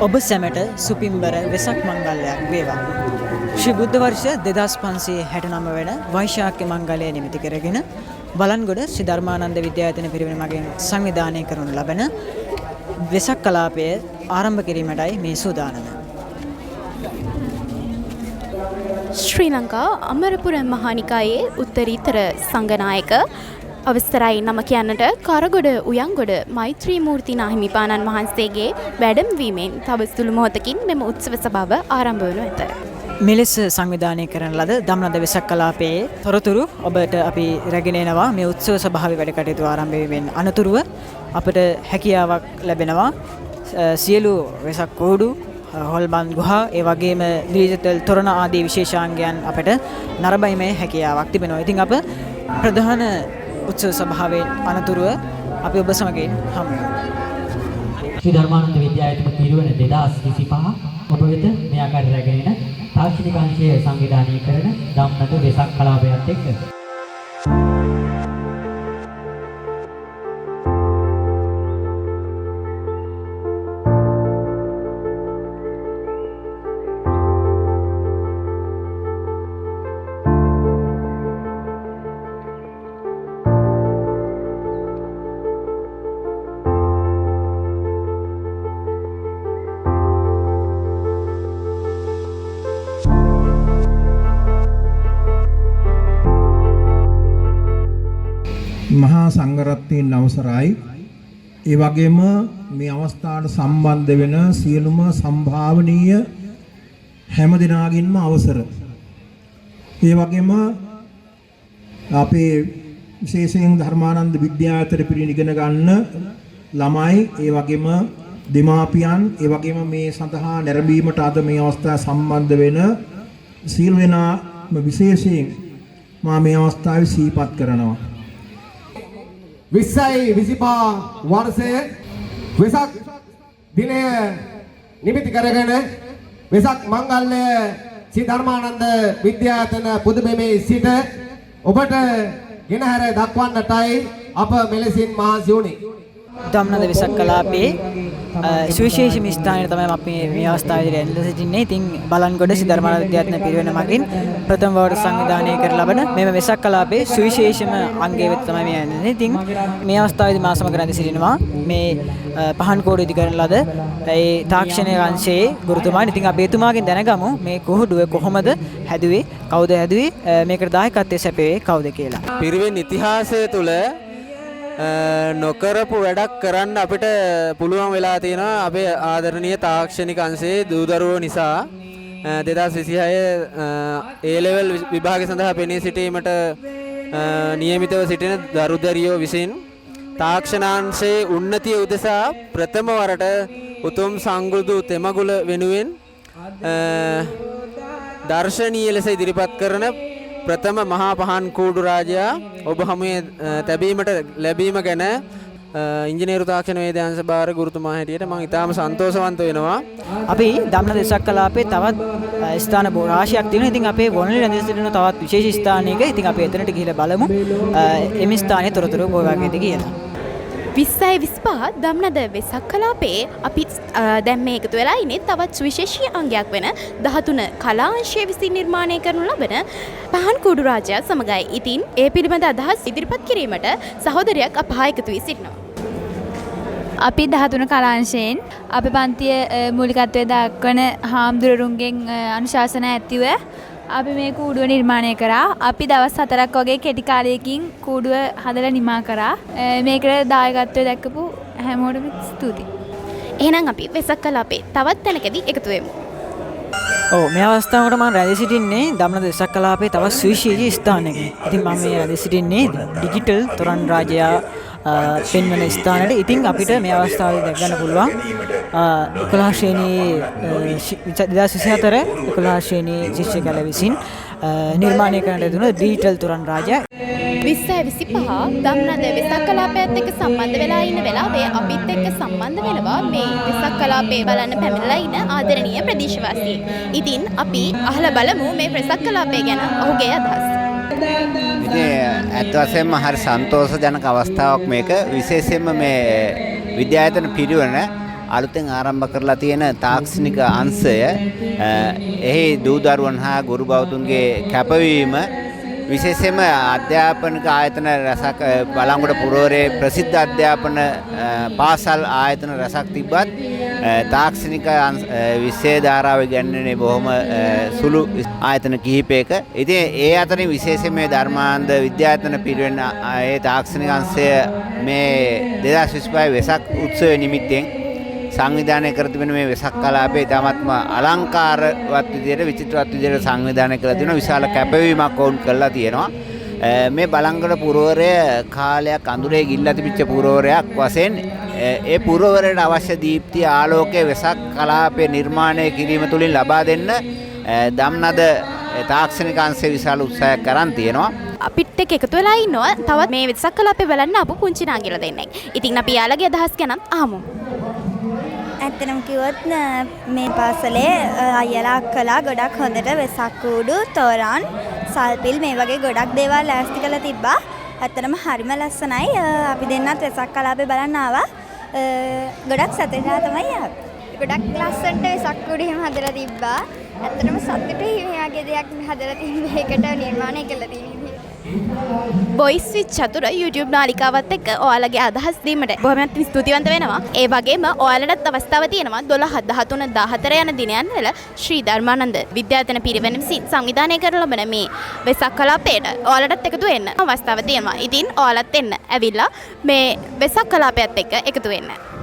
ඔබ සැමට සුපිම්බර වෙසක් මංගල්‍යයක් වේවා. ශ්‍රී බුද්ධ වර්ෂ 2569 වන වෛශාඛ මංගලය නිමිති කරගෙන බලන්ගොඩ ශ්‍රී ධර්මානන්ද විද්‍යායතන පිරිවෙන මගින් සංවිධානය කරනු ලබන වෙසක් කලාපය ආරම්භ කිරීමටයි මේ සූදානම. ශ්‍රී ලංකා අමරපුර මහානිකායේ උත්තරීතර සංඝනායක අවස්ථරයි නම කියන්නට කරගොඩ උයන්ගොඩ මෛත්‍රී මූර්ති නාහිමිපාණන් වහන්සේගේ වැඩමවීමෙන් තව සුළු මොහොතකින් මෙම උත්සව සභාව ආරම්භ වනු ඇත. මෙලෙස සංවිධානය කරන ලද දම්නද වෙසක් කලාපයේ තොරතුරු ඔබට අපි රැගෙන එනවා. මේ උත්සව සභාවේ වැඩ කටයුතු ආරම්භ වීමෙන් අනතුරුව අපට හැකියාවක් ලැබෙනවා සියලු වෙසක් කෝඩු, හොල්මන් ගුහා, ඒ වගේම ඩිජිටල් තොරණ ආදී විශේෂාංගයන් අපට නරඹීමේ හැකියාවක් තිබෙනවා. ඉතින් අප ප්‍රධාන උත්සව සභාවේ අනතුරුව අපි ඔබ සමගින් හමු වෙමු. ශ්‍රී ධර්මානන්ද විද්‍යායතන පිරිවෙන 2025 ඔබ වෙත මේ ආකාරයට රැගෙන එන තාක්ෂණික අංශය සංවිධානය කරන දම්නද වෙසක් කලාපයත් එක්ක මහා සංඝරත්නයන් අවසරයි. ඒ වගේම මේ අවස්ථාවට සම්බන්ධ වෙන සියලුම සම්භාවනීය හැම දිනාගින්ම අවසර. ඒ වගේම අපේ විශේෂයෙන් ධර්මානන්ද විද්‍යායතන පිරිවෙන ඉගෙන ගන්න ළමයි, ඒ වගේම දෙමාපියන්, ඒ වගේම මේ සඳහා නැරඹීමට අද මේ අවස්ථාව සම්බන්ධ වෙන සියලු දෙනාම විශේෂයෙන් මා මේ අවස්ථාවේ සිහිපත් කරනවා. 2025 වර්ෂයේ වෙසක් දිනය නිමිති කරගෙන වෙසක් මංගල්‍ය ශ්‍රී ධර්මානන්ද විද්‍යායතන පුදුබෙමේ සිට ඔබට ගෙනහැර දක්වන්නටයි අප මෙලෙසින් මහන්සි වුණේ. දම්නද වෙසක් කලාපයේ සුවිශේෂී ස්ථානයේ තමයි අපි මේ අවස්ථාවේදී ඇඳලා සිටින්නේ. ඉතින් බලන්ගොඩ ශ්‍රී ධර්මානන්ද විද්‍යායතන පිරිවෙන මගින් ප්‍රථම වරට සංවිධානය කර ලබන මේ වෙසක් කලාපයේ සුවිශේෂම අංගය වෙත තමයි මේ ඇඳෙන්නේ. ඉතින් මේ අවස්ථාවේදී මා සමග රැඳී සිටිනවා මේ පහන් කෝඩු ඉදි කරන ලද ඒ තාක්ෂණික අංශයේ ගුරුතුමාන්. ඉතින් අපි එතුමාගෙන් දැනගමු මේ කොහොඩුව කොහොමද හැදුවේ, කවුද හැදුවේ, මේකට දායකත්වයේ සැපෙන්නේ කවුද කියලා. පිරිවෙන් ඉතිහාසය තුළ නොකරපු වැඩක් කරන්න අපිට පුළුවන් වෙලා තියෙනවා අපේ ආදරණීය තාක්ෂණික අංශයේ දූදරුවෝ නිසා. 2026 A level විභාගය සඳහා පෙනී සිටීමට නියමිතව සිටින දරුදරියෝ විසින් තාක්ෂණාංශයේ උන්නතිය උදෙසා ප්‍රථම වරට උතුම් සංගුදු තෙමගුල වෙනුවෙන් දර්ශනීය ලෙස ඉදිරිපත් කරන ප්‍රථම මහා පහන් කූඩු රාජයා ඔබ හමුවේ තැබීමට ලැබීම ගැන ඉංජිනේරු තාක්ෂණ වේදාංශ භාර ගුරුතුමා හැටියට මම ඉතාම සන්තෝෂවන්ත වෙනවා. අපි දම්නද වෙසක් කලාපයේ තවත් ස්ථාන රාශියක් තියෙනවා. ඉතින් අපේ වොනලි රැඳී සිටින තවත් විශේෂ ස්ථානයක ඉතින් අපි එතනට ගිහිල්ලා බලමු එමි ස්ථානයේ තොරතුරු මොකක්ද කියලා. 2025 දම්නද වෙසක් කලාපයේ අපි දැන් මේ එකතු වෙලා ඉන්නේ තවත් සුවිශේෂී අංගයක් වෙන 13 කලාංශය විසින් නිර්මාණය කරනු ලබන පහන් කුඩු රාජයා සමගයි. ඉතින් ඒ පිළිබඳ අදහස් ඉදිරිපත් කිරීමට සහෝදරයක් අප හා එකතු වී සිටිනවා. අපි 13 කලාංශයෙන් අපේ පන්තිය මූලිකත්වයේ දක්වන හාමුදුරුවන්ගෙන් අනුශාසනා ඇතිව අපි මේ කූඩුව නිර්මාණය කරා. අපි දවස් 4ක් වගේ කෙටි කාලයකින් කූඩුව හදලා නිමා කරා. මේකට දායකත්වය දක්වපු හැමෝටම ස්තුතියි. එහෙනම් අපි වෙසක් කලාපේ තවත් තැනකදී එකතු වෙමු. මේ අවස්ථාවට මම රැඳී සිටින්නේ දම්නද වෙසක් කලාපයේ තවත් සුවිශේෂී ස්ථානයක. ඉතින් මම මේ රැඳී සිටින්නේ ඩිජිටල් තොරන් රාජයා පෙන්වන ස්ථානයට. ඉතින් අපිට මේ අවස්ථාවේ දැක් ගන්න පුළුවන් 11 ශ්‍රේණියේ 2024 11 ශ්‍රේණියේ ශිෂ්‍යකල විසින් නිර්මාණය කරන්නට දුන ඩිජිටල් තොරන් රාජයා 2025 දම්නද වෙසක් කලාපයත් එක්ක සම්බන්ධ වෙලා ඉන්න වෙලාවේ අපිත් එක්ක සම්බන්ධ වෙනවා මේ වෙසක් කලාපය බලන්න පැමිණලා ඉන්න ආදරණීය ප්‍රදේශවාසී. ඉතින් අපි අහලා බලමු මේ වෙසක් කලාපය ගැන ඔහුගේ අදහස්. ඉතින් ඇත්ත වශයෙන්ම හරි සන්තෝෂජනක අවස්ථාවක් මේක. විශේෂයෙන්ම මේ විද්‍යායතන පිරිවෙන අලුතෙන් ආරම්භ කරලා තියෙන තාක්ෂණික අංශය එහි දූ දරුවන් හා ගුරු බෞතුන්ගේ කැපවීම විශේෂයෙන්ම අධ්‍යාපනික ආයතන රසක් බලංගොඩ පුරවරේ ප්‍රසිද්ධ අධ්‍යාපන පාසල් ආයතන රසක් තිබ්බත් තාක්ෂණික විෂය ධාරාව ඉගැන්වෙන්නේ බොහොම සුළු ආයතන කිහිපයක. ඉතින් ඒ අතරින් විශේෂයෙන් මේ ධර්මාන්ධ විද්‍යායතන පිරිවෙන ඒ තාක්ෂණික අංශය මේ 2025 වෙසක් උත්සවය නිමිත්තෙන් සංවිධානය කර තිබෙන මේ වෙසක් කලාපය ඉතාමත්ම අලංකාරවත් විදියට විචිත්‍රවත් විදියට සංවිධානය කරලා තියෙනවා. විශාල කැපවීමක් වුන් කරලා තියෙනවා. මේ බලංගොඩ පුරවරය කාලයක් අඳුරේ ගිල්ලා තිබිච්ච පුරවරයක් වශයෙන් ඒ පුරවරයට අවශ්‍ය දීප්තිය ආලෝකයේ වෙසක් කලාපය නිර්මාණය කිරීම තුළින් ලබා දෙන්න දම්නද තාක්ෂණික අංශය විශාල උත්සාහයක් කරන් තියෙනවා. අපිත් එක්ක එකතු වෙලා ඉන්නවා තවත් මේ වෙසක් කලාපේ බලන්න ආපු පුංචි නාගිලා දෙන්නෙක්. ඉතින් අපි යාළගේ අදහස් ගැන අහමු. ඇත්තටම කිව්වොත් මේ පාසලේ අයියලා අක්කලා ගොඩක් හොඳට වෙසක් කූඩු තෝරන් සල්පිල් මේ වගේ ගොඩක් දේවල් ලෑස්ති කරලා තිබ්බා. ඇත්තටම හරිම ලස්සනයි. අපි දෙන්නත් වෙසක් කලාපේ බලන්න ආවා. ගොඩක් සතුටුලා තමයි ආවේ. ගොඩක් ලස්සනට වෙසක් කූඩු එහෙම හදලා තිබ්බා. ඇත්තටම සතුටුයි මේ වගේ දෙයක් හදලා තිබ්බේ ඒකට නිර්මාණය කළා තියෙන්නේ. බොයිස් විත් චතුර YouTube නාලිකාවත් එක්ක ඔයාලගේ අදහස් දීමට බොහොමත් ස්තුතිවන්ත වෙනවා. ඒ වගේම ඔයාලටත් අවස්ථාව තියෙනවා 12 13 14 යන දිනයන් වල ශ්‍රී ධර්මානන්ද විද්‍යායතන පිරිවෙන විසින් සංවිධානය කරන ලබන මේ වෙසක් කලාපයට ඔයාලටත් එකතු වෙන්න අවස්ථාව තියෙනවා. ඉතින් ඔයාලත් එන්න ඇවිල්ලා මේ වෙසක් කලාපයත් එක්ක එකතු වෙන්න.